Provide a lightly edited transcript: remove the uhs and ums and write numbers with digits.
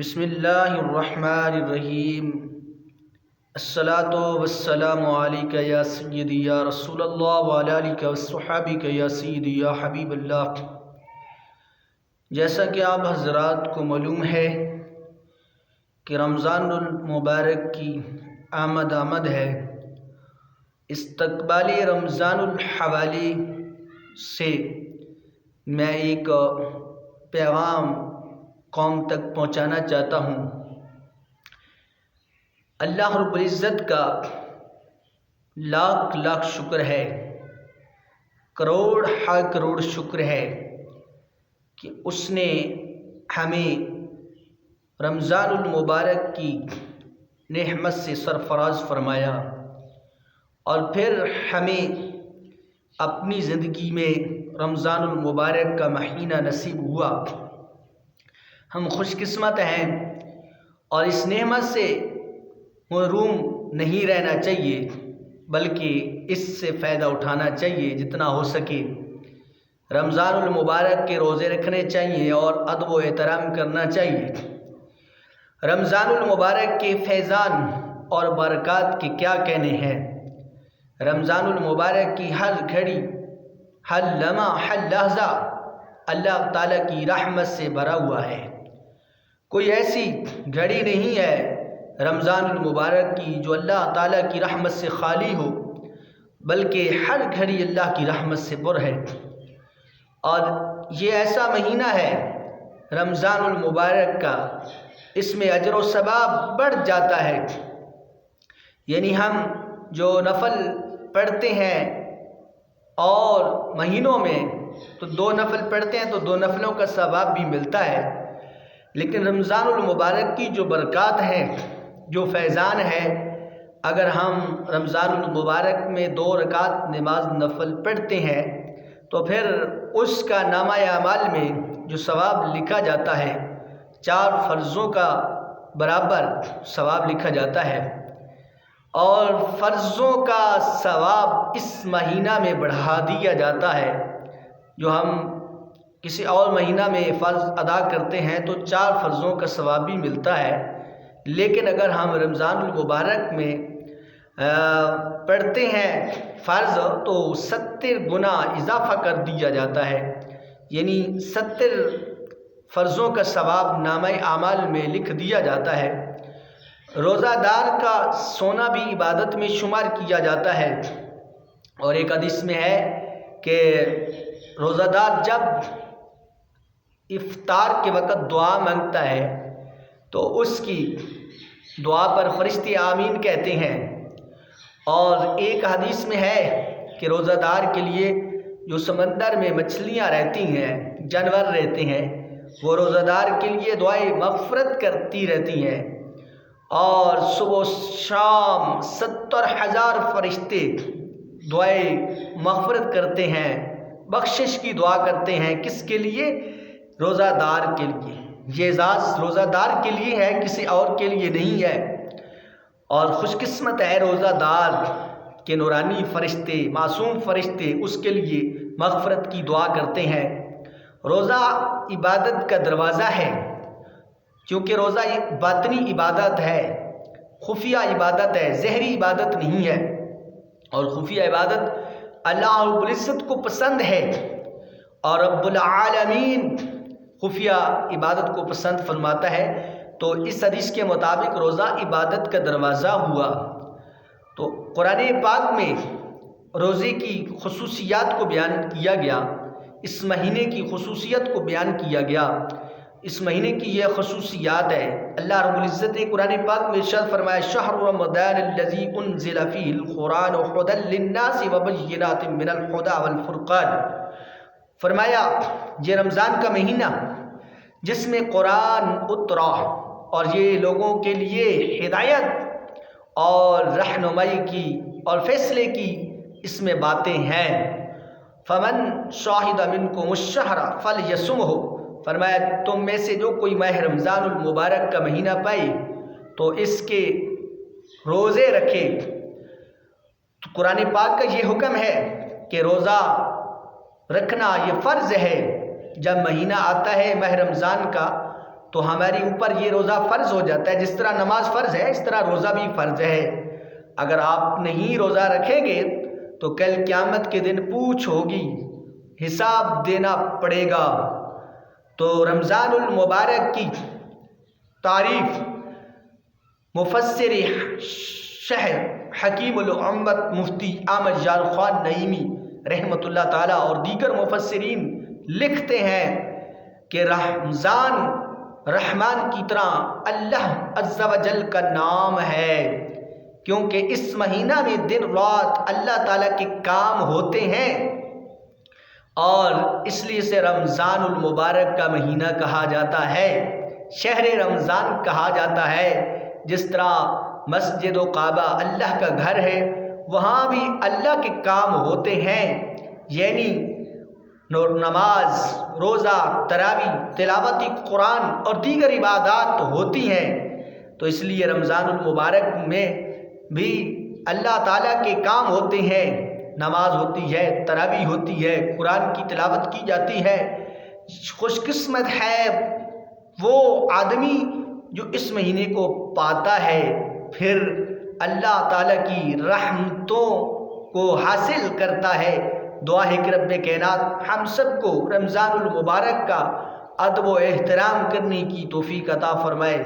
بسم اللہ الرحمن الرحیم۔ الصلاۃ والسلام علیک یا سیدی یا رسول اللہ وعلی آلک وصحبک یا سیدی یا حبیب اللہ۔ جیسا کہ آپ حضرات کو معلوم ہے کہ رمضان المبارک کی آمد ہے، استقبال رمضان الحوالی سے میں ایک پیغام قوم تک پہنچانا چاہتا ہوں۔ اللہ رب العزت کا لاکھ لاکھ شکر ہے، کروڑ ہا کروڑ شکر ہے کہ اس نے ہمیں رمضان المبارک کی نعمت سے سرفراز فرمایا اور پھر ہمیں اپنی زندگی میں رمضان المبارک کا مہینہ نصیب ہوا۔ ہم خوش قسمت ہیں اور اس نعمت سے محروم نہیں رہنا چاہیے، بلکہ اس سے فائدہ اٹھانا چاہیے جتنا ہو سکے۔ رمضان المبارک کے روزے رکھنے چاہیے اور ادب و احترام کرنا چاہیے۔ رمضان المبارک کے فیضان اور برکات کے کیا کہنے ہیں۔ رمضان المبارک کی ہر گھڑی، ہر لمحہ، ہر لحظہ اللہ تعالیٰ کی رحمت سے بھرا ہوا ہے۔ کوئی ایسی گھڑی نہیں ہے رمضان المبارک کی جو اللہ تعالیٰ کی رحمت سے خالی ہو، بلکہ ہر گھڑی اللہ کی رحمت سے پر ہے۔ اور یہ ایسا مہینہ ہے رمضان المبارک کا، اس میں اجر و ثواب بڑھ جاتا ہے۔ یعنی ہم جو نفل پڑھتے ہیں اور مہینوں میں تو 2 نفل پڑھتے ہیں تو 2 نفلوں کا ثواب بھی ملتا ہے، لیکن رمضان المبارک کی جو برکات ہیں، جو فیضان ہے، اگر ہم رمضان المبارک میں 2 رکعت نماز نفل پڑھتے ہیں تو پھر اس کا نامہ اعمال میں جو ثواب لکھا جاتا ہے 4 فرضوں کا برابر ثواب لکھا جاتا ہے، اور فرضوں کا ثواب اس مہینہ میں بڑھا دیا جاتا ہے۔ جو ہم کسی اور مہینہ میں فرض ادا کرتے ہیں تو 4 فرضوں کا ثواب بھی ملتا ہے، لیکن اگر ہم رمضان المبارک میں پڑھتے ہیں فرض تو 70 گنا اضافہ کر دیا جاتا ہے، یعنی 70 فرضوں کا ثواب نامہ اعمال میں لکھ دیا جاتا ہے۔ روزہ دار کا سونا بھی عبادت میں شمار کیا جاتا ہے، اور ایک حدیث میں ہے کہ روزہ دار جب افطار کے وقت دعا مانگتا ہے تو اس کی دعا پر فرشتے آمین کہتے ہیں۔ اور ایک حدیث میں ہے کہ روزہ دار کے لیے جو سمندر میں مچھلیاں رہتی ہیں، جانور رہتے ہیں، وہ روزہ دار کے لیے دعائیں مغفرت کرتی رہتی ہیں، اور صبح و شام 70,000 فرشتے دعائیں مغفرت کرتے ہیں، بخشش کی دعا کرتے ہیں۔ کس کے لیے؟ روزہ دار کے لیے۔ یہ اعزاز روزہ دار کے لیے ہے، کسی اور کے لیے نہیں ہے۔ اور خوش قسمت ہے روزہ دار کے نورانی فرشتے، معصوم فرشتے اس کے لیے مغفرت کی دعا کرتے ہیں۔ روزہ عبادت کا دروازہ ہے، کیونکہ روزہ باطنی عبادت ہے، خفیہ عبادت ہے، ظاہری عبادت نہیں ہے، اور خفیہ عبادت اللہ رب العزت کو پسند ہے، اور رب العالمین خفیہ عبادت کو پسند فرماتا ہے۔ تو اس حدیث کے مطابق روزہ عبادت کا دروازہ ہوا۔ تو قرآن پاک میں روزے کی خصوصیات کو بیان کیا گیا، اس مہینے کی خصوصیت کو بیان کیا گیا۔ اس مہینے کی یہ خصوصیات ہے۔ اللہ رب العزت نے قرآن پاک میں ارشاد فرمایا شہر رمضان الذی انزل فیہ القرآن ھدی للناس وبینات من الھدی والفرقان، فرمایا یہ رمضان کا مہینہ جس میں قرآن اترا اور یہ لوگوں کے لیے ہدایت اور رہنمائی کی اور فیصلے کی اس میں باتیں ہیں۔ فمن شاہد منکم الشہر فلیصمہ، فرمایا تم میں سے جو کوئی ماہ رمضان المبارک کا مہینہ پائے تو اس کے روزے رکھے۔ تو قرآن پاک کا یہ حکم ہے کہ روزہ رکھنا یہ فرض ہے۔ جب مہینہ آتا ہے ماہ رمضان کا تو ہمارے اوپر یہ روزہ فرض ہو جاتا ہے. جس طرح نماز فرض ہے اس طرح روزہ بھی فرض ہے. اگر آپ نہیں روزہ رکھیں گے تو کل قیامت کے دن پوچھ ہوگی، حساب دینا پڑے گا. تو رمضان المبارک کی تعریف مفسر شہر حکیم الامت مفتی احمد یار خان نعیمی رحمۃ اللہ تعالی اور دیگر مفسرین لکھتے ہیں کہ رمضان رحمان کی طرح اللہ عز و جل کا نام ہے، کیونکہ اس مہینہ میں دن رات اللہ تعالیٰ کے کام ہوتے ہیں، اور اس لیے سے رمضان المبارک کا مہینہ کہا جاتا ہے، شہر رمضان کہا جاتا ہے. جس طرح مسجد و کعبہ اللہ کا گھر ہے، وہاں بھی اللہ کے کام ہوتے ہیں، یعنی نماز، روزہ، تراویح، تلاوت قرآن اور دیگر عبادات ہوتی ہیں. تو اس لیے رمضان المبارک میں بھی اللہ تعالیٰ کے کام ہوتے ہیں، نماز ہوتی ہے، تراویح ہوتی ہے، قرآن کی تلاوت کی جاتی ہے. خوش قسمت ہے وہ آدمی جو اس مہینے کو پاتا ہے، پھر اللہ تعالیٰ کی رحمتوں کو حاصل کرتا ہے. دعا ہے کہ رب کائنات ہم سب کو رمضان المبارک کا ادب و احترام کرنے کی توفیق عطا فرمائے.